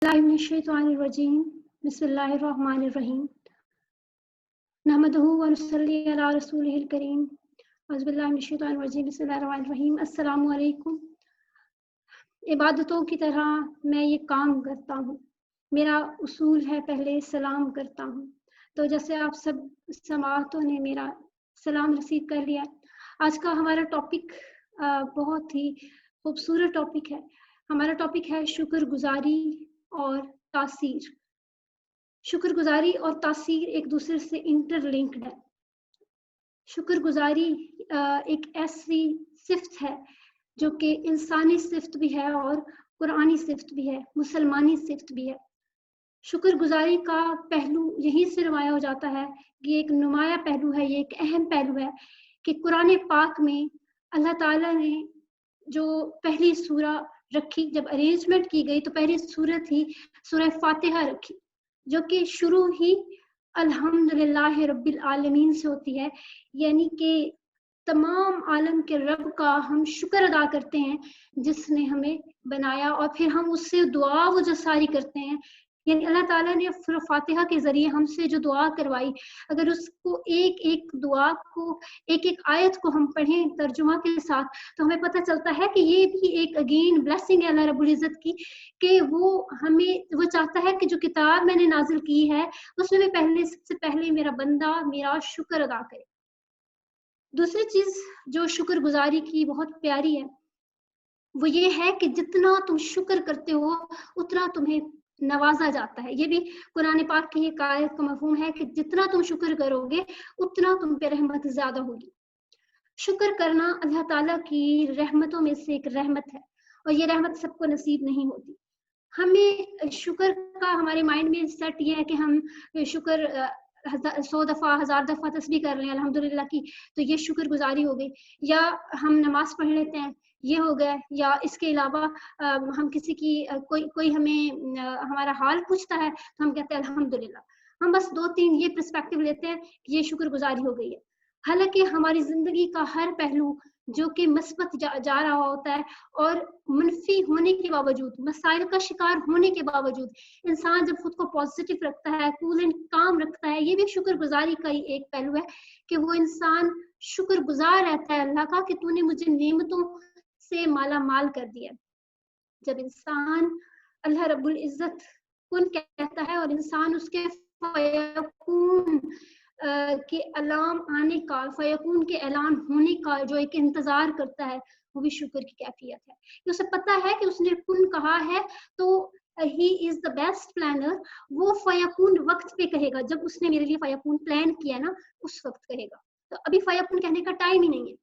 बिस्मिल्लाहिर्रहमानिर्रहीम बिस्मिल्लाहिर्रहमानिर्रहीम नहमदुहु व नुसल्ली अला रसूलिहिल करीम औज़ुबिल्लाहि मिनश्शैतानिर्रजीम बिस्मिल्लाहिर्रहमानिर्रहीम अस्सलामु अलैकुम। इबादतों की तरह मैं ये काम करता हूँ, मेरा उसूल है पहले सलाम करता हूँ। तो जैसे आप सब समाअतों ने मेरा सलाम रिसीव कर लिया। आज का हमारा टॉपिक बहुत ही खूबसूरत टॉपिक है। हमारा टॉपिक है शुक्रगुजारी और तासीर। शुक्रगुजारी और तासीर एक दूसरे से इंटरलिंक्ड है। शुक्रगुजारी एक ऐसी सिफ्त है जो कि इंसानी सिफ्त भी है और कुरानी सिफ्त भी है, मुसलमानी सिफ्त भी है। शुक्रगुजारी का पहलू यहीं से नुमाया हो जाता है कि एक नुमाया पहलू है, ये एक अहम पहलू है कि कुरान पाक में अल्लाह ताला ने जो पहली सूरा रखी, जब अरेंजमेंट की गई तो पहली सूरत ही सूरह फातिहा रखी, जो कि शुरू ही अल्हम्दुलिल्लाह रब्बिल आलमीन से होती है, यानी कि तमाम आलम के रब का हम शुक्र अदा करते हैं जिसने हमें बनाया, और फिर हम उससे दुआ वो जो सारी करते हैं, यानी अल्लाह ताला ने फातिहा के जरिए हमसे जो दुआ करवाई, अगर उसको एक एक दुआ को, एक एक आयत को हम पढ़ें तर्जुमा के साथ, तो हमें पता चलता है कि ये भी एक अगेन ब्लेसिंग है अल्लाह रब्बुल इज्जत की, कि वो हमें, वो चाहता है कि जो किताब मैंने नाजिल की है उसमें भी पहले, सबसे पहले मेरा बंदा मेरा शुक्र अदा करे। दूसरी चीज जो शुक्रगुजारी की बहुत प्यारी है वो ये है कि जितना तुम शुक्र करते हो उतना तुम्हें नवाजा जाता है। ये भी कुरान पाक की एक आयत का मफहूम है कि जितना तुम शुक्र करोगे उतना तुम पे रहमत ज्यादा होगी। शुक्र करना अल्लाह ताला की रहमतों में से एक रहमत है, और ये रहमत सबको नसीब नहीं होती। हमें शुक्र का हमारे माइंड में सेट ये है कि हम शुक्र 100 दफा 1000 दफा तस्बीह कर रहे हैं अल्हम्दुलिल्लाह की, तो ये शुक्रगुजारी हो गई। या हम नमाज पढ़ लेते हैं, ये हो गया। या इसके अलावा हम किसी की कोई हमें हमारा हाल पूछता है तो हम कहते हैं अल्हम्दुलिल्लाह। हम बस 2-3 ये पर्सपेक्टिव लेते हैं कि ये शुक्रगुजारी हो गई है। हालांकि हमारी जिंदगी का हर पहलू जो कि मस्बत जा रहा होता है, और मनफी होने के बावजूद, मसाइल का शिकार होने के बावजूद, इंसान जब खुद को पॉजिटिव रखता है, कूल एंड काम रखता है, ये भी शुक्रगुजारी का ही एक पहलू है कि वो इंसान शुक्रगुजार रहता है अल्लाह का कि तूने मुझे नेमतों से माला माल कर दिया। जब इंसान अल्लाह रब्बुल इज्जत कुन कहता है और इंसान उसके फयकून के अलाम आने का, फयकून के ऐलान होने का जो एक इंतजार करता है, वो भी शुक्र की कैफियत है कि उसे पता है कि उसने कुन कहा है तो he is the best planner. वो फयकून वक्त पे कहेगा, जब उसने मेरे लिए फयकून प्लान किया ना उस वक्त कहेगा। तो अभी फयकून कहने का टाइम ही नहीं है।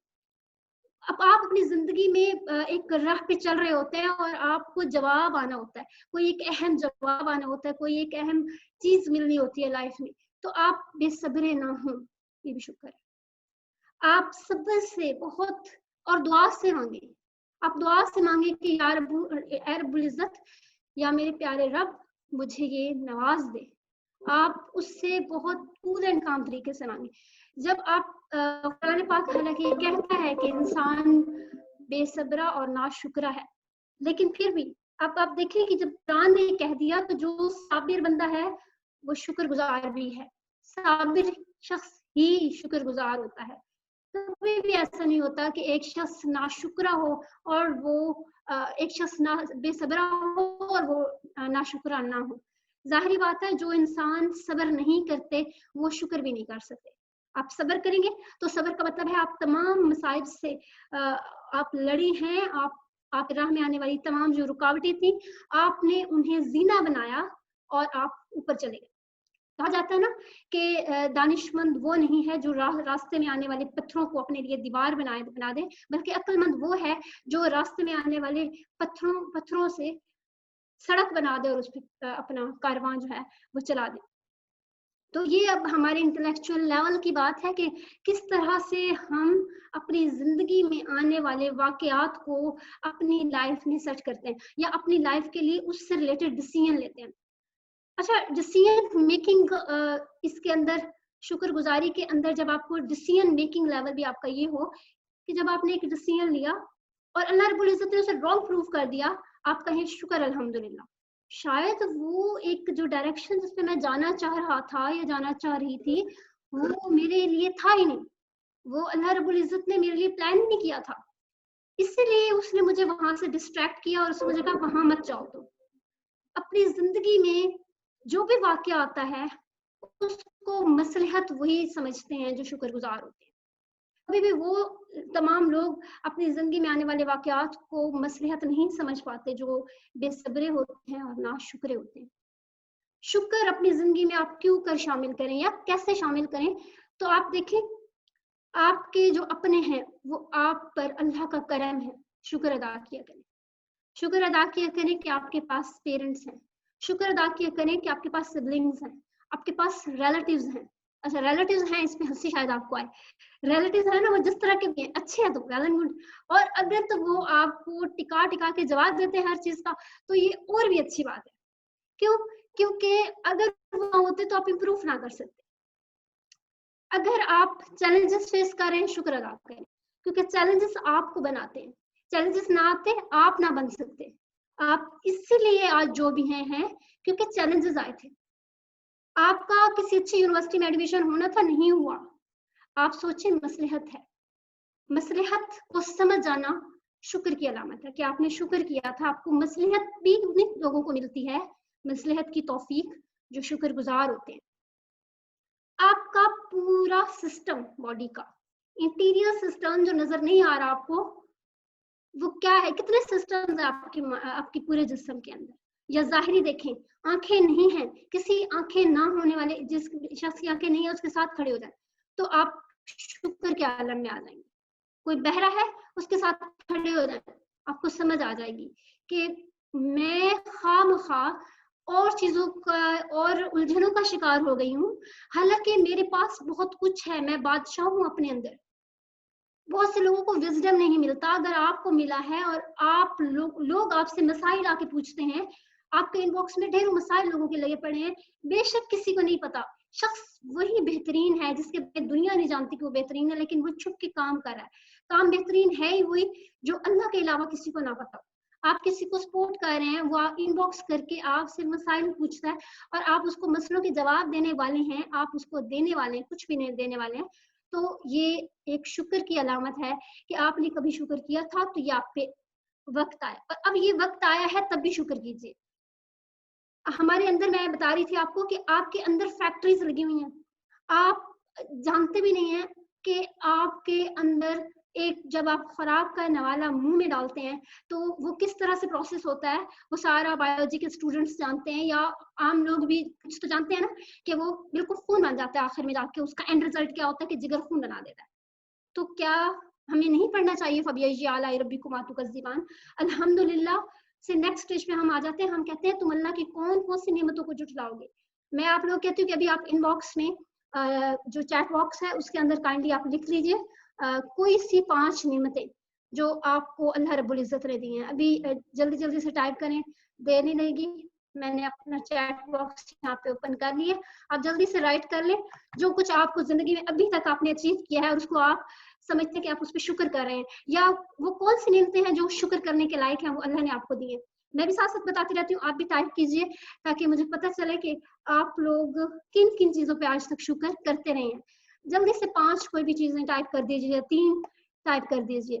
अब आप अपनी जिंदगी में एक राह पे चल रहे होते हैं और आपको जवाब आना होता है, कोई एक अहम जवाब आना होता है, कोई एक अहम चीज मिलनी होती है लाइफ में, तो आप बेसब्रे ना हो, ये भी शुक्र है। आप सब्र से बहुत और दुआ से मांगे, आप दुआ से मांगे कि या रब्बुल इज्जत, या मेरे प्यारे रब मुझे ये नवाज दे। आप उससे बहुत कूल एंड काम तरीके से मांगे। जब आप कुरान पाक हालांकि ये कहता है कि इंसान बेसब्रा और नाशुक्रा है, लेकिन फिर भी आप देखें कि जब कुरान ने कह दिया तो जो साबिर बंदा है वो शुक्रगुजार भी है। साबिर शख्स ही शुक्रगुजार होता है। कभी भी ऐसा नहीं होता कि एक शख्स नाशुक्रा हो और वो एक शख्स ना बेसब्रा हो और वो नाशुक्रा ना हो। जाहिर बात है जो इंसान सब्र नहीं करते वो शुक्र भी नहीं कर सकते। आप सब्र करेंगे तो सब्र का मतलब है आप तमाम मसाइब से आप लड़ी हैं, आप राह में आने वाली तमाम जो रुकावटें थी आपने उन्हें जीना बनाया और आप ऊपर चले गए। कहा जाता है ना कि दानिशमंद वो नहीं है जो रास्ते में आने वाले पत्थरों को अपने लिए दीवार बना दे, बल्कि अक्लमंद वो है जो रास्ते में आने वाले पत्थरों से सड़क बना दे और उस पर अपना कारवां जो है वो चला दे। तो ये अब हमारे इंटेलेक्चुअल लेवल की बात है कि किस तरह से हम अपनी जिंदगी में आने वाले वाकयात को अपनी लाइफ में सर्च करते हैं या अपनी लाइफ के लिए उससे रिलेटेड डिसीजन लेते हैं। अच्छा, डिसीजन मेकिंग इसके अंदर, शुक्रगुजारी के अंदर, जब आपको डिसीजन मेकिंग लेवल भी आपका ये हो कि जब आपने एक डिसीजन लिया और अल्लाह रब्बुल इज्जत ने उसे रॉन्ग प्रूफ कर दिया, आप कहें शुक्र अल्हम्दुलिल्लाह। शायद वो एक जो डायरेक्शन जिसमें मैं जाना चाह रहा था या जाना चाह रही थी, वो मेरे लिए था ही नहीं। वो अल्लाह रब्बुल इज़्ज़त ने मेरे लिए प्लान नहीं किया था। इसीलिए उसने मुझे वहाँ से डिस्ट्रैक्ट किया और उसने मुझे कहा वहाँ मत जाओ तुम। अपनी ज़िंदगी में जो भी वाक़या आता है, उसको मसलहत वही समझते हैं जो शुक्रगुज़ार होते हैं। कभी भी वो तमाम लोग अपनी ज़िंदगी में आने वाले वाक़यात को मसलहत नहीं समझ पाते जो बेसब्रे होते हैं और नाशुक्रे होते हैं। शुक्र अपनी ज़िंदगी में आप क्यों कर शामिल करें या कैसे शामिल करें? तो आप देखें, आपके जो अपने हैं, वो आप पर अल्लाह का करम है, शुक्र अदा किया करें। शुक्र अदा किया करें कि आपके पास पेरेंट्स हैं। शुक्र अदा किया करें कि आपके पास सिबलिंग्स हैं, आपके पास रिलेटिव्स हैं। अच्छा, रिलेटिव्स हैं, इसमें हँसी शायद आपको आए। रिलेटिव्स है ना, वो जिस तरह के भी हैं, अच्छे हैं तो वेल एंड गुड। और अगर तो वो आपको टिका-टिका के जवाब देते हैं हर चीज़ का, तो ये और भी अच्छी बात है। क्यों? क्योंकि अगर वो ना होते तो आप इम्प्रूव ना कर सकते। अगर आप चैलेंजेस फेस कर रहे हैं, शुक्र अदा करें, क्योंकि चैलेंजेस आपको बनाते हैं। चैलेंजेस ना आते, आप ना बन सकते। आप इसीलिए आज जो भी हैं क्योंकि चैलेंजेस आए थे। आपका किसी अच्छी यूनिवर्सिटी में एडमिशन होना था, नहीं हुआ। आप सोचें, मसलहत है। मसलहत को समझ जाना शुक्र की अलामत है कि आपने शुक्र किया था। आपको मसलहत भी उन्हीं लोगों को मिलती है, मसलहत की तौफीक, जो शुक्रगुजार होते हैं। आपका पूरा सिस्टम, बॉडी का इंटीरियर सिस्टम जो नजर नहीं आ रहा आपको, वो क्या है? कितने सिस्टम्स है आपकी पूरे जिस्म के अंदर? या जाहिरी देखें, आंखें नहीं हैं, किसी आंखें ना होने वाले जिस शख्स की आंखें नहीं है उसके साथ खड़े हो जाए तो आप शुक्र के आलम में आ जाएंगे। कोई बहरा है, उसके साथ खड़े हो जाए, आपको समझ आ जाएगी कि मैं खामखा और चीजों का और उलझनों का शिकार हो गई हूँ, हालांकि मेरे पास बहुत कुछ है, मैं बादशाह हूँ अपने अंदर। बहुत से लोगों को विजडम नहीं मिलता, अगर आपको मिला है और आप लोग आपसे मसाइल आके पूछते हैं, आपके इनबॉक्स में ढेरों मसाइल लोगों के लगे पड़े हैं, बेशक किसी को नहीं पता, शख्स वही बेहतरीन है जिसके दुनिया नहीं जानती कि वो बेहतरीन है, लेकिन वो छुप के काम कर रहा है। काम बेहतरीन है ही वही जो अल्लाह के अलावा किसी को ना पता। आप किसी को सपोर्ट कर रहे हैं, वो इनबॉक्स करके आपसे मसाइल पूछता है और आप उसको मसलों के जवाब देने वाले हैं, आप उसको देने वाले हैं, कुछ भी नहीं देने वाले हैं। तो ये एक शुक्र की अलामत है कि आपने कभी शुक्र किया था, तो ये आप पे वक्त आया, और अब ये वक्त आया है तब भी शुक्र कीजिए। हमारे अंदर, मैं बता रही थी आपको कि आपके अंदर फैक्ट्रीज लगी हुई हैं, आप जानते भी नहीं हैं कि आपके अंदर एक, जब आप खुराक का नवाला मुंह में डालते हैं तो वो किस तरह से प्रोसेस होता है, वो सारा बायोलॉजी के स्टूडेंट्स जानते हैं, या आम लोग भी कुछ तो जानते हैं ना, कि वो बिल्कुल खून बन जाता है, आखिर में जाके उसका एंड रिजल्ट क्या होता है कि जिगर खून बना देता है। तो क्या हमें नहीं पढ़ना चाहिए फबियजी आला रब्बिकुम तुकज़्ज़िबान? अल्हम्दुलिल्लाह से नेक्स्ट स्टेज पे हम आ जाते हैं, हम कहते हैं तुम अल्लाह की कौन कौन सी नेमतों को जुटलाओगे। मैं आप लोग कहती हूँ कि अभी आप इनबॉक्स में जो चैट बॉक्स है उसके अंदर काइंडली आप लिख लीजिए कोई सी 5 नेमतें जो आपको अल्लाह रब्बुल इज्जत ने दी हैं। अभी जल्दी जल्दी से टाइप करें, देर नहीं लगेगी। मैंने अपना चैट बॉक्स यहाँ पे ओपन कर लिया, आप जल्दी से राइट कर लें जो कुछ आपको जिंदगी में अभी तक आपने अचीव किया है और उसको आप समझते हैं कि आप उस पर शुक्र कर रहे हैं, या वो कौन सी नेमतें हैं जो शुक्र करने के लायक हैं, वो अल्लाह ने आपको दी है। मैं भी साथ साथ बताती रहती हूँ, आप भी टाइप कीजिए ताकि मुझे पता चले कि आप लोग किन किन चीजों पे आज तक शुक्र करते रहे हैं। जल्दी से 5 कोई भी चीजें टाइप कर दीजिए, 3 टाइप कर दीजिए।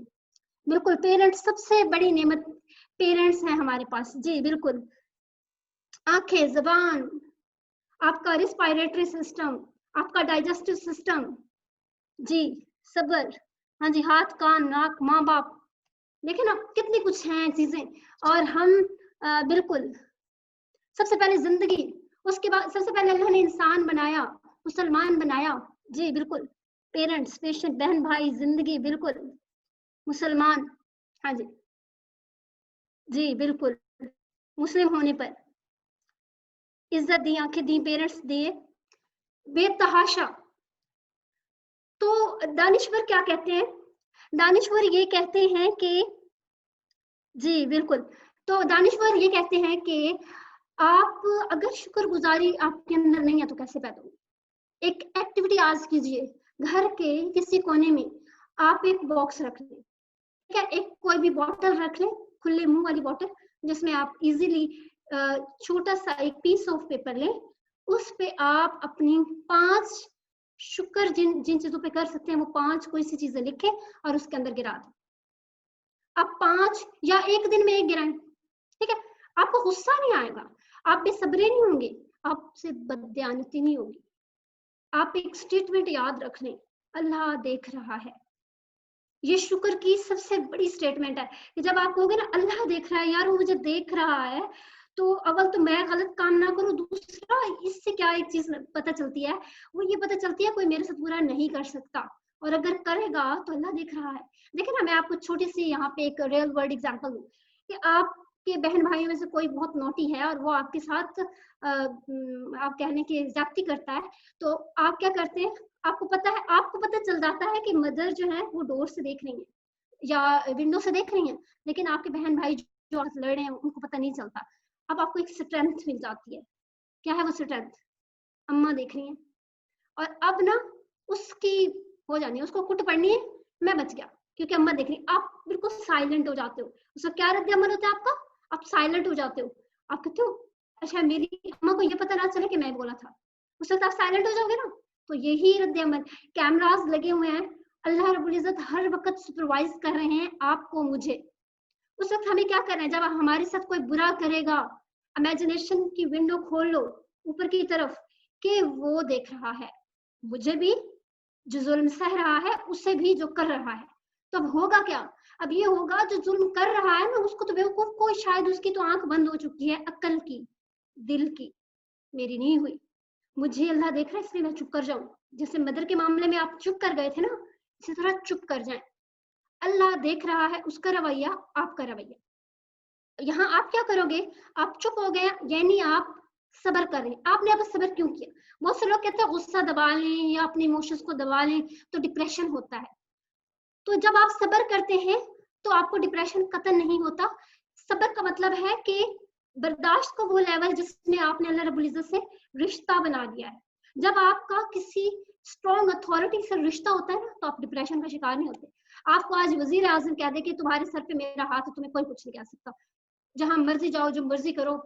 बिल्कुल, पेरेंट्स सबसे बड़ी नेमत, पेरेंट्स हैं हमारे पास जी, बिल्कुल। आंखें, जबान, आपका रिस्पायरेटरी सिस्टम, आपका डाइजेस्टिव सिस्टम जी, सब्र, हाँ जी, हाथ, कान, नाक, माँ बाप, देखे ना कितनी कुछ हैं चीजें। और हम बिल्कुल सबसे पहले जिंदगी, उसके बाद सबसे पहले अल्लाह ने इंसान बनाया, मुसलमान बनाया जी, बिल्कुल। पेरेंट्स, पेशेंट, बहन भाई, जिंदगी, बिल्कुल, मुसलमान, हाँ जी जी, बिल्कुल। मुस्लिम होने पर इज्जत दी, आंखें दी, पेरेंट्स दिए, बेतहाशा। तो दानिश्वर क्या कहते हैं? दानिश्वर ये कहते हैं कि जी, बिल्कुल। तो दानिश्वर ये कहते हैं कि आप अगर शुक्रगुज़ारी आपके अंदर नहीं है तो कैसे पैदा होगी? एक एक्टिविटी आज कीजिए, घर के किसी कोने में आप एक बॉक्स रख लें, ठीक है? एक कोई भी बॉटल रख लें, खुले मुँह वाली बॉटल, जिसमें आप इज़िली छोटा सा एक पीस ऑफ पेपर लें, उस पे आप अपनी 5 शुक्र जिन जिन चीजों पे कर सकते हैं वो 5 कोई सी चीजें लिखें और उसके अंदर गिरा दें। आप 5 या एक दिन में 1 गिराएं, ठीक है? आपको गुस्सा नहीं आएगा, आप बेसब्रे नहीं होंगे, आपसे बददयानती नहीं होगी। आप एक स्टेटमेंट याद रख लें, अल्लाह देख रहा है। ये शुक्र की सबसे बड़ी स्टेटमेंट है कि जब आप कहोगे ना अल्लाह देख रहा है, यार वो मुझे देख रहा है, तो अव्वल तो मैं गलत काम ना करूं, दूसरा इससे क्या एक चीज पता चलती है, वो ये पता चलती है कोई मेरे साथ बुरा नहीं कर सकता, और अगर करेगा तो अल्लाह देख रहा है। देखिए ना, मैं आपको छोटी सी यहाँ पे एक रियल वर्ल्ड एग्जांपल दूं कि आपके बहन भाइयों में से कोई बहुत नोटी है और वो आपके साथ आप कहने की ज्यादती करता है, तो आप क्या करते हैं? आपको पता चल जाता है कि मदर जो है वो डोर से देख रही है या विंडो से देख रही है, लेकिन आपके बहन भाई जो आपसे लड़ रहे हैं उनको पता नहीं चलता। अब आपको एक स्ट्रेंथ मिल जाती है। क्या है वो स्ट्रेंथ? अम्मा देख रही है, और अब ना उसकी हो जानी है, उसको कुट पड़नी है, मैं बच गया क्योंकि अम्मा देख रही। आप बिल्कुल साइलेंट हो जाते हो। उसका क्या रद्द अमल होता है आपका? आप साइलेंट हो जाते हो। आप कहते हो अच्छा मेरी अम्मा को ये पता ना चले कि मैं बोला था, उस वक्त आप साइलेंट हो जाओगे ना। तो यही रद्द अमल, कैमरास लगे हुए हैं, अल्लाह रब्बुल इज्जत हर वक्त सुपरवाइज कर रहे हैं आपको मुझे। उस वक्त हमें क्या करना है? जब हमारे साथ कोई बुरा करेगा, इमेजिनेशन की विंडो खोल लो ऊपर की तरफ कि वो देख रहा है मुझे भी, जो जुल्म सह रहा है उसे भी, जो कर रहा है। तो अब होगा क्या? अब ये होगा जो जुल्म कर रहा है ना उसको तो बेवकूफ को शायद उसकी तो आंख बंद हो चुकी है, अक्ल की, दिल की। मेरी नहीं हुई, मुझे अल्लाह देख रहा है इसलिए मैं चुप कर जाऊं। जैसे मदर के मामले में आप चुप कर गए थे ना, इसी तरह चुप कर जाएं। अल्लाह देख रहा है, उसका रवैया, आपका रवैया। यहाँ आप क्या करोगे? आप चुप हो गए यानी आप सब्र कर रहे हैं। आपने अब सब्र क्यों किया? बहुत से लोग कहते हैं गुस्सा दबा लें या अपने इमोशंस को दबा लें तो डिप्रेशन होता है। तो जब आप सब्र करते हैं तो आपको डिप्रेशन कतई नहीं होता। सब्र का मतलब है कि बर्दाश्त का वो लेवल जिसमें आपने अल्लाह रब्बुल इज्जत से रिश्ता बना लिया है। जब आपका किसी स्ट्रॉन्ग अथॉरिटी से रिश्ता होता है ना तो आप डिप्रेशन का शिकार नहीं होते। आपको आज वजीर आजम कह दे कि तुम्हारे सर पे मेरा हाथ है, तुम्हें कोई कुछ नहीं कह सकता, जहां मर्जी जाओ, जो मर्जी करो,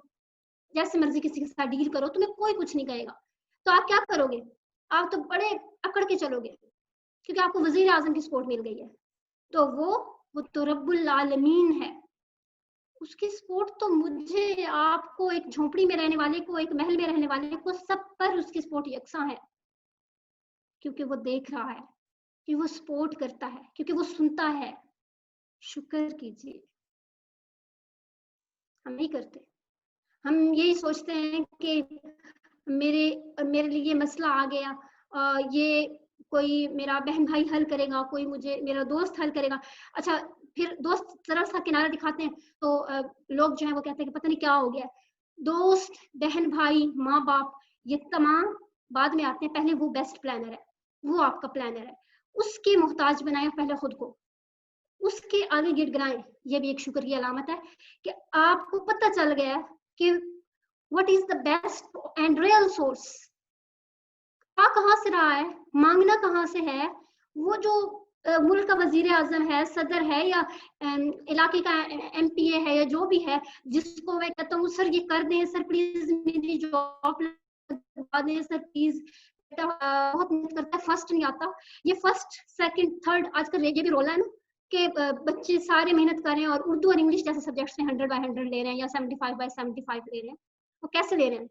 जैसे मर्जी किसी के साथ डील करो, तुम्हें कोई कुछ नहीं कहेगा। तो आप क्या करोगे? आप तो बड़े अकड़ के चलोगे क्योंकि आपको वजीर आजम की सपोर्ट मिल गई है। तो वो तो रब्बुल आलमीन है, उसकी सपोर्ट तो मुझे, आपको, एक झोपड़ी में रहने वाले को, एक महल में रहने वाले को, सब पर उसकी सपोर्ट यकसा है, क्योंकि वो देख रहा है, कि वो सपोर्ट करता है, क्योंकि वो सुनता है। शुक्र कीजिए, हम नहीं करते। हम यही सोचते हैं कि मेरे मेरे लिए ये मसला आ गया, ये कोई मेरा बहन भाई हल करेगा, कोई मुझे मेरा दोस्त हल करेगा। अच्छा, फिर दोस्त जरा सा किनारा दिखाते हैं तो लोग जो है वो कहते हैं कि पता नहीं क्या हो गया। दोस्त, बहन भाई, माँ बाप, ये तमाम बाद में आते हैं, पहले वो बेस्ट प्लानर है, वो आपका प्लानर है। उसकी मोहताज बनाए पहले खुद को, उसके आगे गिड़गिड़ाएं। ये भी एक शुक्र की अलामत है कि आपको पता चल गया कि what is the best and real source. आ कहाँ से रहा है, मांगना कहाँ से है। वो जो मुल्क का वजीर आजम है, सदर है, या इलाके का एमपीए है, या जो भी है, जिसको मैं कहता हूँ सर ये कर दें, सर प्लीज मेरी जॉब लगवा दें, सर प्लीज, बहुत मेहनत करता है, फर्स्ट नहीं आता। ये फर्स्ट सेकंड थर्ड आजकल ये भी रोला है ना कि बच्चे सारे मेहनत कर रहे हैं और उर्दू और इंग्लिश जैसे सब्जेक्ट्स में 100/100 ले रहे हैं या 75/75 ले रहे हैं। वो कैसे ले रहे हैं?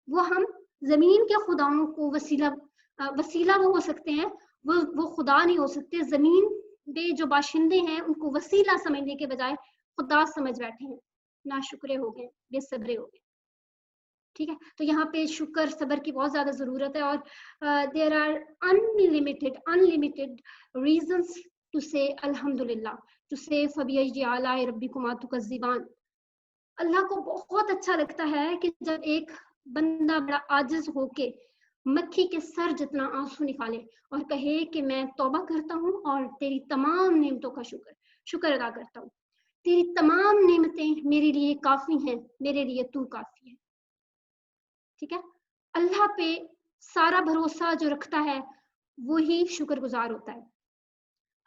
वो हम जमीन के खुदाओं को वसीला वो हो सकते हैं, वो खुदा नहीं हो सकते। जमीन पे जो बाशिंदे हैं उनको वसीला समझने के बजाय खुदा समझ बैठे हैं, नाशुक्रे हो गए, बेसब्रे हो गए। ठीक है, तो यहाँ पे शुक्र सब्र की बहुत ज्यादा जरूरत है। और there are unlimited reasons to say अल्हम्दुलिल्लाह, टू से फबियजी आला रब्बिकुमा तुकज़्ज़िबान। अल्लाह को बहुत अच्छा लगता है कि जब एक बंदा बड़ा आजिज होके मक्खी के सर जितना आंसू निकाले और कहे कि मैं तौबा करता हूँ और तेरी तमाम नेमतों का शुक्र अदा करता हूँ। तेरी तमाम नेमतें मेरे लिए काफी हैं, मेरे लिए तू काफी है। ठीक है, अल्लाह पे सारा भरोसा जो रखता है वो ही शुक्रगुजार होता है।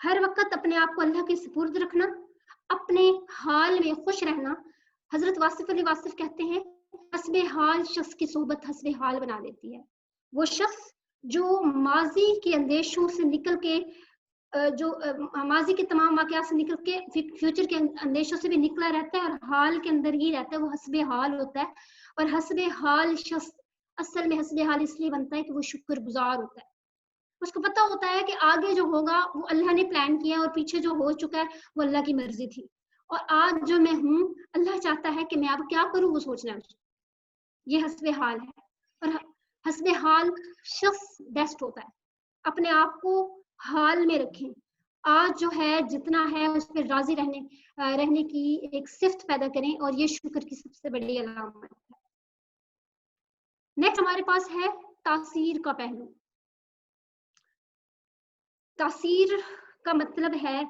हर वक्त अपने आप को अल्लाह के सुपुर्द रखना, अपने हाल में खुश रहना। हजरत वासिफ अली वासिफ कहते हैं حسب حال شخص کی صحبت حسب حال بنا دیتی ہے. وہ شخص جو ماضی کے اندیشوں سے نکل کے جو ماضی کے تمام واقعات سے نکل کے فیوچر کے اندیشوں سے بھی نکلا رہتا ہے اور حال کے اندر ہی رہتا ہے، وہ حسب حال ہوتا ہے. اور حسب حال شخص اصل میں حسب حال اس لیے بنتا ہے کہ وہ شکر گزار ہوتا ہے. اس کو پتہ ہوتا ہے کہ آگے جو ہوگا وہ اللہ نے پلان کیا اور پیچھے جو ہو چکا ہے وہ اللہ کی مرضی تھی، اور آج جو میں ہوں اللہ چاہتا ہے کہ میں اب کیا کروں وہ سوچنا ہے. یہ حسب حال ہے. اور حسب حال شخص بیسٹ ہوتا ہے. اپنے آپ کو حال میں رکھیں. آج جو ہے جتنا ہے اس پہ راضی رہنے کی ایک صفت پیدا کریں، اور یہ شکر کی سب سے بڑی علامت ہے. نیکسٹ ہمارے پاس ہے تاثیر کا پہلو. تاثیر کا مطلب ہے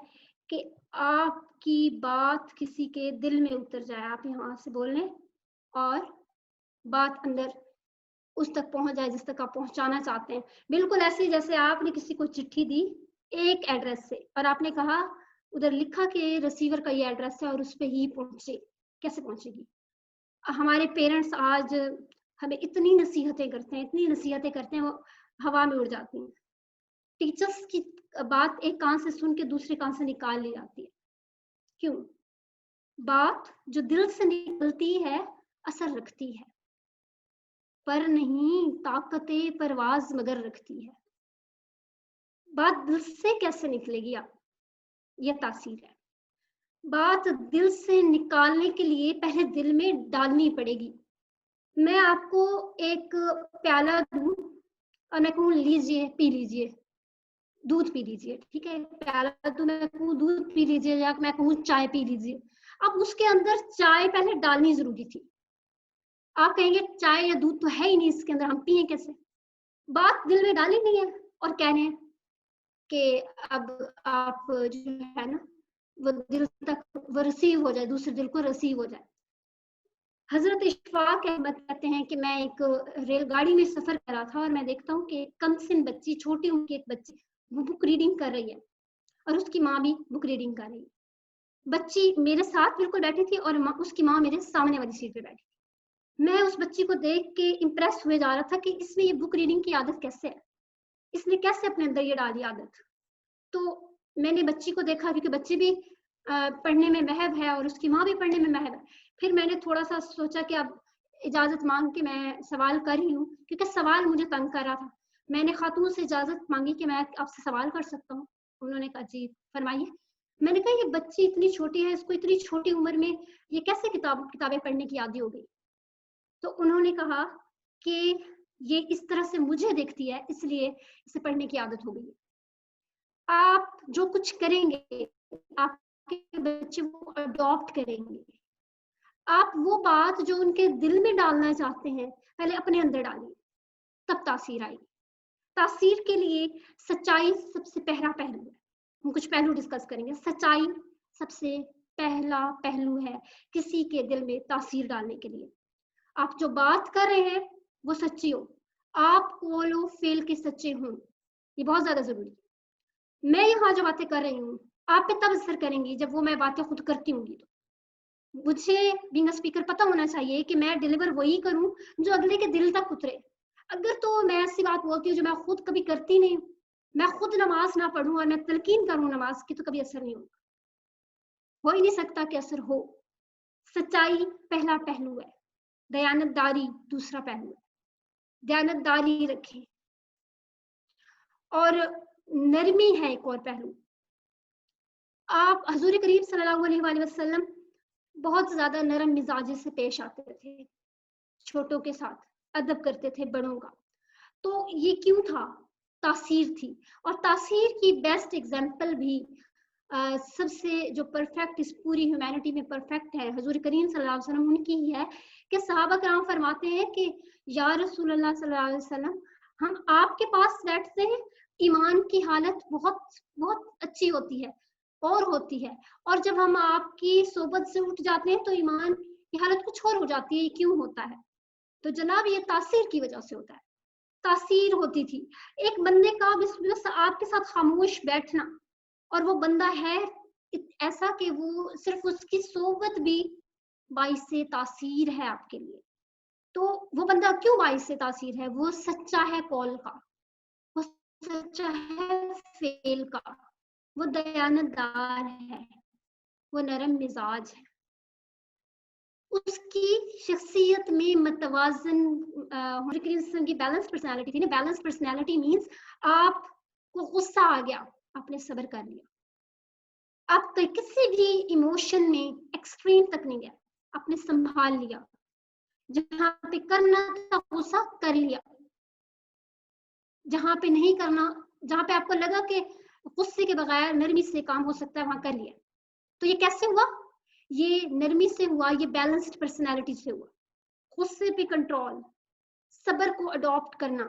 کہ آپ کی بات کسی کے دل میں اتر جائے، آپ یہاں سے بول لیں اور بات اندر اس تک پہنچ جائے جس تک آپ پہنچانا چاہتے ہیں. بالکل ایسے جیسے آپ نے کسی کو چٹھی دی ایک ایڈریس سے اور آپ نے کہا ادھر لکھا کہ ریسیور کا یہ ایڈریس ہے اور اس پہ ہی پہنچے. کیسے پہنچے گی؟ ہمارے پیرنٹس آج ہمیں اتنی نصیحتیں کرتے ہیں وہ ہوا میں اڑ جاتی ہیں. ٹیچرس کی بات ایک کان سے سن کے دوسرے کان سے نکال لی جاتی ہے. کیوں؟ بات جو دل سے نکلتی ہے اثر رکھتی ہے، پر نہیں طاقت پرواز مگر رکھتی ہے. بات دل سے کیسے نکلے گی؟ یہ تاثیر ہے. بات دل سے نکالنے کے لیے پہلے دل میں ڈالنی پڑے گی. میں آپ کو ایک پیالہ دوں اور میں کہوں لیجئے پی لیجئے، دودھ پی لیجئے، ٹھیک ہے؟ پیالہ تو میں کہوں دودھ پی لیجئے یا میں کہوں چائے پی لیجئے. اب اس کے اندر چائے پہلے ڈالنی ضروری تھی. آپ کہیں گے چائے یا دودھ تو ہے ہی نہیں اس کے اندر، ہم پیئیں کیسے؟ بات دل میں ڈالی نہیں ہے اور کہہ رہے ہیں کہ اب آپ جو ہے نا وہ دل تک وہ ریسیو ہو جائے، دوسرے دل کو ریسیو ہو جائے. حضرت اشفاق احمد کہتے ہیں کہ میں ایک ریل گاڑی میں سفر کر رہا تھا اور میں دیکھتا ہوں کہ کم سن بچی، چھوٹی عمر کی ایک بچی، وہ بک ریڈنگ کر رہی ہے اور اس کی ماں بھی بک ریڈنگ کر رہی ہے. بچی میرے ساتھ بالکل بیٹھی تھی اور اس کی ماں میرے سامنے والی سیٹ پہ بیٹھی تھی. میں اس بچی کو دیکھ کے امپریس ہوئے جا رہا تھا کہ اس میں یہ بک ریڈنگ کی عادت کیسے ہے، اس نے کیسے اپنے اندر یہ ڈالی عادت. تو میں نے بچی کو دیکھا کیونکہ بچی بھی پڑھنے میں محب ہے اور اس کی ماں بھی پڑھنے میں محب ہے. پھر میں نے تھوڑا سا سوچا کہ اب اجازت مانگ کے میں سوال کر ہی لوں کیونکہ سوال مجھے تنگ کر رہا تھا. میں نے خاتون سے اجازت مانگی کہ میں آپ سے سوال کر سکتا ہوں. انہوں نے کہا جی فرمائیے. میں نے کہا یہ بچی اتنی چھوٹی ہے، اس کو اتنی چھوٹی عمر میں یہ کیسے کتابیں پڑھنے کی عادی ہو گئی؟ تو انہوں نے کہا کہ یہ اس طرح سے مجھے دیکھتی ہے اس لیے اسے پڑھنے کی عادت ہو گئی. آپ جو کچھ کریں گے آپ کے بچے وہ اڈاپٹ کریں گے. آپ وہ بات جو ان کے دل میں ڈالنا چاہتے ہیں پہلے اپنے اندر ڈالیے، تب تاثیر آئے گی. تاثیر کے لیے سچائی سب سے پہلا پہلو ہے. ہم کچھ پہلو ڈسکس کریں گے. سچائی سب سے پہلا پہلو ہے کسی کے دل میں تاثیر ڈالنے کے لیے. آپ جو بات کر رہے ہیں وہ سچی ہو، آپ قول و فعل کے سچے ہوں، یہ بہت زیادہ ضروری ہے. میں یہاں جو باتیں کر رہی ہوں آپ پہ تب اثر کریں گی جب وہ میں باتیں خود کرتی ہوں گی. تو مجھے بینگ اے اسپیکر پتہ ہونا چاہیے کہ میں ڈیلیور وہی کروں جو اگلے کے دل تک اترے. اگر تو میں ایسی بات بولتی ہوں جو میں خود کبھی کرتی نہیں ہوں، میں خود نماز نہ پڑھوں اور میں تلقین کروں نماز کی، تو کبھی اثر نہیں ہوگا. ہو ہی نہیں سکتا کہ اثر ہو. سچائی پہلا پہلو ہے، دیانت داری دوسرا پہلو ہے. دیانت داری رکھیں. اور نرمی ہے ایک اور پہلو. آپ حضور کریم صلی اللہ علیہ وآلہ وسلم بہت زیادہ نرم مزاجی سے پیش آتے تھے، چھوٹوں کے ساتھ ادب کرتے تھے بڑوں کا. تو یہ کیوں تھا؟ تاثیر تھی. اور تاثیر کی بیسٹ ایگزامپل بھی سب سے جو پرفیکٹ اس پوری ہیومینٹی میں پرفیکٹ ہے حضور کریم صلی اللہ علیہ وسلم ان کی ہی ہے کہ صحابہ کرام فرماتے ہیں کہ یا رسول اللہ صلی اللہ علیہ وسلم ہم آپ کے پاس بیٹھتے ہیں، ایمان کی حالت بہت بہت اچھی ہوتی ہے اور ہوتی ہے، اور جب ہم آپ کی صحبت سے اٹھ جاتے ہیں تو ایمان کی حالت کچھ اور ہو جاتی ہے. یہ کیوں ہوتا ہے؟ تو جناب یہ تاثیر کی وجہ سے ہوتا ہے. تاثیر ہوتی تھی ایک بندے کا بس آپ کے ساتھ خاموش بیٹھنا، اور وہ بندہ ہے ایسا کہ وہ صرف اس کی صحبت بھی باعث تاثیر ہے آپ کے لیے. تو وہ بندہ کیوں باعث تاثیر ہے؟ وہ سچا ہے قول کا، وہ سچا ہے فعل کا، وہ دیانتدار ہے، وہ نرم مزاج ہے، اس کی شخصیت میں متوازن کی بیلنس پرسنالٹی تھی نا. بیلنس پرسنالٹی مینس آپ کو غصہ آ گیا، آپ نے صبر کر لیا، آپ کسی بھی ایموشن میں ایکسٹریم تک نہیں گیا، آپ نے سنبھال لیا، جہاں پہ کرنا تھا غصہ کر لیا، جہاں پہ نہیں کرنا، جہاں پہ آپ کو لگا کہ غصے کے بغیر نرمی سے کام ہو سکتا ہے وہاں کر لیا. تو یہ کیسے ہوا؟ یہ نرمی سے ہوا، یہ بیلنسڈ پرسنالٹی سے ہوا. غصے پہ کنٹرول، صبر کو اڈاپٹ کرنا،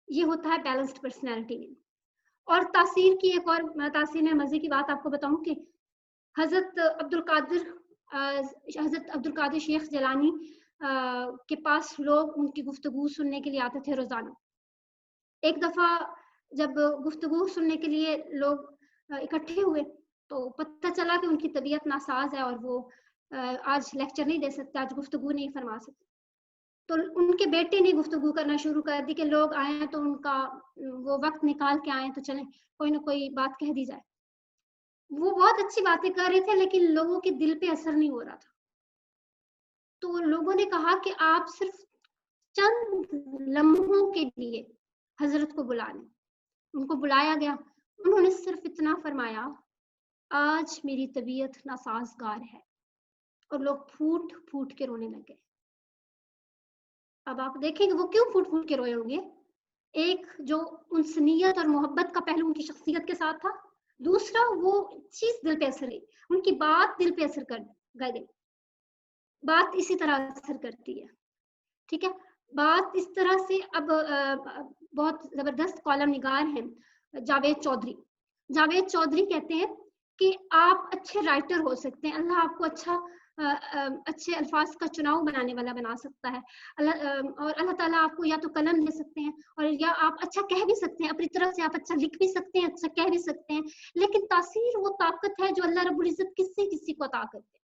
یہ ہوتا ہے بیلنسڈ پرسنالٹی میں. اور تاثیر کی ایک اور تاثیر میں مزے کی بات آپ کو بتاؤں کہ حضرت عبد القادر شیخ جیلانی کے پاس لوگ ان کی گفتگو سننے کے لیے آتے تھے روزانہ. ایک دفعہ جب گفتگو سننے کے لیے لوگ اکٹھے ہوئے تو پتہ چلا کہ ان کی طبیعت ناساز ہے اور وہ آج لیکچر نہیں دے سکتے، آج گفتگو نہیں فرما سکتے. تو ان کے بیٹے نے گفتگو کرنا شروع کر دی کہ لوگ آئے ہیں تو ان کا وہ وقت نکال کے آئے تو چلیں کوئی نہ کوئی بات کہہ دی جائے. وہ بہت اچھی باتیں کر رہے تھے لیکن لوگوں کے دل پہ اثر نہیں ہو رہا تھا. تو لوگوں نے کہا کہ آپ صرف چند لمحوں کے لیے حضرت کو بلا لیں. ان کو بلایا گیا، انہوں نے صرف اتنا فرمایا، آج میری طبیعت ناسازگار ہے، اور لوگ پھوٹ پھوٹ کے رونے لگے. اب آپ دیکھیں کہ وہ کیوں پھوٹ پھوٹ کے روئے ہوں گے. ایک جو انسانیت اور محبت کا پہلو ان کی شخصیت کے ساتھ تھا، دوسرا وہ چیز دل پہ اثر ہوئی، ان کی بات دل پہ اثر کر گئی. بات اسی طرح اثر کرتی ہے، ٹھیک ہے. بات اس طرح سے اب بہت زبردست کالم نگار ہیں جاوید چودھری. جاوید چودھری کہتے ہیں کہ آپ اچھے رائٹر ہو سکتے ہیں، اللہ آپ کو اچھے الفاظ کا چناؤ بنانے والا بنا سکتا ہے، اور اللہ تعالیٰ آپ کو یا تو قلم دے سکتے ہیں اور یا آپ اچھا کہہ بھی سکتے ہیں، اپنی طرف سے آپ اچھا لکھ بھی سکتے ہیں، اچھا کہہ بھی سکتے ہیں. لیکن تاثیر وہ طاقت ہے جو اللہ رب العزت کسی کو عطا کرتے ہیں.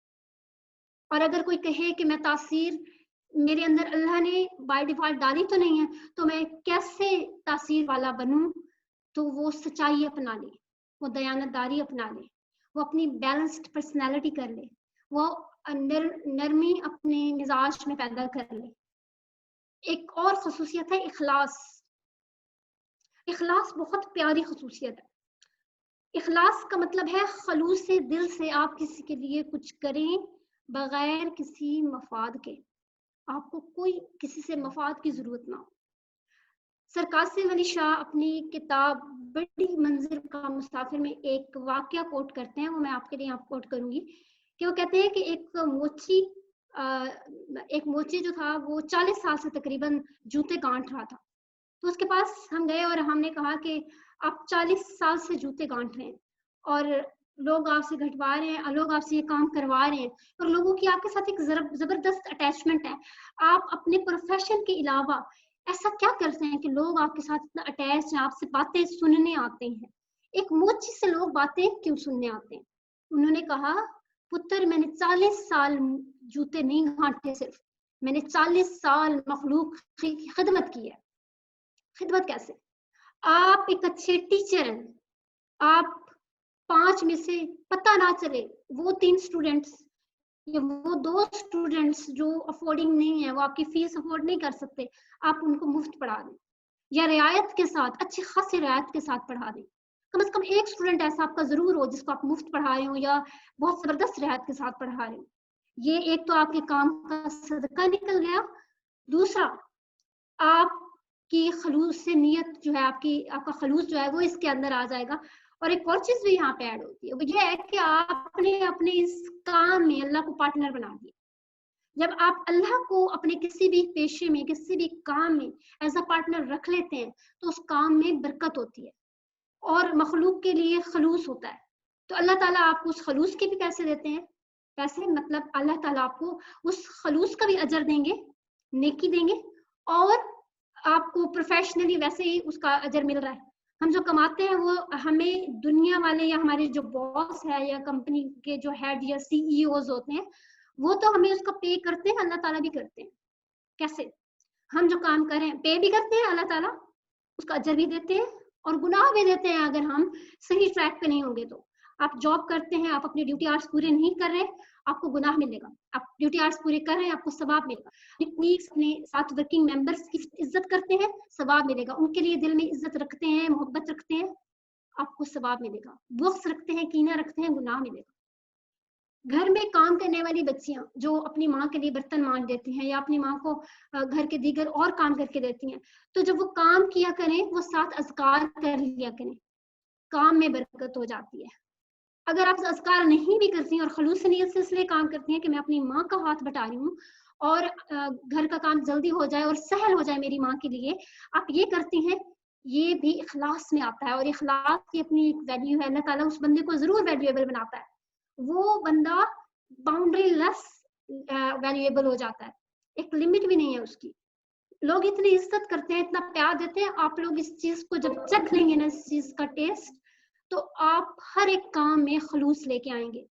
اور اگر کوئی کہے کہ میں تاثیر میرے اندر اللہ نے بائی ڈیفالٹ ڈالی تو نہیں ہے تو میں کیسے تاثیر والا بنوں، تو وہ سچائی اپنا لے، وہ دیانتداری اپنا لے، وہ اپنی بیلنسڈ پرسنالٹی کر لے، وہ نرمی اپنے مزاج میں پیدا کر لے. ایک اور خصوصیت ہے اخلاص. اخلاص بہت پیاری خصوصیت ہے. اخلاص کا مطلب ہے خلوص دل سے آپ کسی کے لیے کچھ کریں بغیر کسی مفاد کے، آپ کو کوئی کسی سے مفاد کی ضرورت نہ ہو. سر قاسم علی شاہ اپنی کتاب بڑی منزل کا مسافر میں ایک واقعہ کوٹ کرتے ہیں، وہ میں آپ کے لیے کوٹ کروں گی کہ وہ کہتے ہیں کہ ایک موچی جو تھا وہ 40 سال سے تقریباً جوتے گانٹ رہا تھا. تو اس کے پاس ہم گئے اور ہم نے کہا کہ آپ 40 سال سے جوتے گانٹ رہے ہیں اور لوگ آپ سے گھٹوا رہے ہیں، لوگ آپ سے یہ کام کروا رہے ہیں اور لوگوں کی آپ کے ساتھ ایک زبردست اٹیچمنٹ ہے. آپ اپنے پروفیشن کے علاوہ ایسا کیا کرتے ہیں کہ لوگ آپ کے ساتھ اتنا اٹیچ ہیں، آپ سے باتیں سننے آتے ہیں؟ ایک موچی سے لوگ باتیں کیوں سننے آتے ہیں؟ انہوں نے کہا، پتر میں نے 40 سال جوتے نہیں گھانٹے، صرف میں نے 40 سال مخلوق کی خدمت کی ہے. خدمت کیسے؟ آپ ایک اچھے ٹیچر ہیں، آپ 5 میں سے پتہ نہ چلے وہ 3 اسٹوڈنٹس یا وہ 2 اسٹوڈنٹس جو افورڈنگ نہیں ہے، وہ آپ کی فیس افورڈ نہیں کر سکتے، آپ ان کو مفت پڑھا دیں یا رعایت کے ساتھ، اچھی خاصی رعایت کے ساتھ پڑھا دیں. کم از کم ایک اسٹوڈنٹ ایسا آپ کا ضرور ہو جس کو آپ مفت پڑھا رہے ہو یا بہت زبردست رعایت کے ساتھ پڑھا رہے ہو. یہ ایک تو آپ کے کام کا صدقہ نکل گیا، دوسرا آپ کی خلوص سے نیت جو ہے، آپ کا خلوص جو ہے وہ اس کے اندر آ جائے گا. اور ایک اور چیز بھی یہاں پہ ایڈ ہوتی ہے، وہ یہ ہے کہ آپ نے اپنے اس کام میں اللہ کو پارٹنر بنا دیا. جب آپ اللہ کو اپنے کسی بھی پیشے میں، کسی بھی کام میں ایز اے پارٹنر رکھ لیتے ہیں تو اس کام میں برکت ہوتی ہے اور مخلوق کے لیے خلوص ہوتا ہے. تو اللہ تعالیٰ آپ کو اس خلوص کے بھی پیسے دیتے ہیں. پیسے مطلب اللہ تعالیٰ آپ کو اس خلوص کا بھی اجر دیں گے، نیکی دیں گے، اور آپ کو پروفیشنلی ویسے ہی اس کا اجر مل رہا ہے. ہم جو کماتے ہیں وہ ہمیں دنیا والے یا ہمارے جو باس ہے یا کمپنی کے جو ہیڈ یا سی ای اوز ہوتے ہیں وہ تو ہمیں اس کا پے کرتے ہیں، اللہ تعالیٰ بھی کرتے ہیں. कैसे? हम जो काम कर रहे हैं, पे भी करते हैं अल्लाह ताला, उसका अजर भी देते हैं और गुनाह भी देते हैं अगर हम सही ट्रैक पे नहीं होंगे तो। आप जॉब करते हैं, आप अपने ड्यूटी आवर्स पूरे नहीं कर रहे, आपको गुनाह मिलेगा। आप ड्यूटी आवर्स पूरे कर रहे हैं, आपको सवाब मिलेगा। अपने साथ वर्किंग मेंबर्स की इज्जत करते हैं, सवाब मिलेगा। उनके लिए दिल में इज्जत रखते हैं, मोहब्बत रखते हैं, आपको सवाब मिलेगा। बुग़्ज़ रखते हैं, कीना रखते हैं, गुनाह मिलेगा। घर में काम करने वाली बच्चियां जो अपनी माँ के लिए बर्तन मांज देती हैं या अपनी माँ को घर के दीगर और काम करके देती हैं, तो जब वो काम किया करें वो साथ अज़कार कर लिया करें, काम में बरकत हो जाती है। अगर आप अज़कार नहीं भी करती हैं और खलूस नीयत से इसलिए काम करती हैं कि मैं अपनी माँ का हाथ बटा रही हूँ और घर का काम जल्दी हो जाए और सहल हो जाए मेरी माँ के लिए, आप ये करती हैं, ये भी इखलास में आता है और इखलास की अपनी एक वैल्यू है। अल्लाह ताला उस बंदे को जरूर वैल्यूएबल बनाता है, वो बंदा बाउंड्री लेस वैल्यूएबल हो जाता है, एक लिमिट भी नहीं है उसकी। लोग इतनी इज्जत करते हैं, इतना प्यार देते हैं, आप लोग इस चीज को जब चख लेंगे ना, इस चीज का टेस्ट, तो आप हर एक काम में खलूस लेके आएंगे।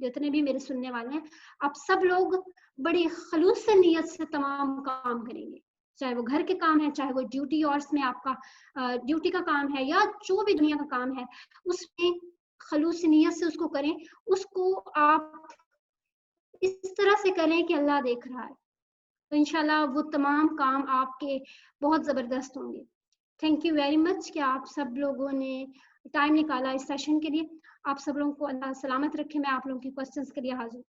जितने भी मेरे सुनने वाले हैं, आप सब लोग बड़ी खलूस से नीयत से तमाम काम करेंगे, चाहे वो घर के काम है, चाहे वो ड्यूटी आवर्स में आपका ड्यूटी का काम है, या जो भी दुनिया का काम है उसमें खलूस नीयत से उसको करें। उसको आप इस तरह से करें कि अल्लाह देख रहा है, तो इंशाल्लाह वो तमाम काम आपके बहुत ज़बरदस्त होंगे। थैंक यू वेरी मच कि आप सब लोगों ने टाइम निकाला इस सेशन के लिए। आप सब लोगों को अल्लाह सलामत रखे। मैं आप लोगों के क्वेश्चंस के लिए हाजिर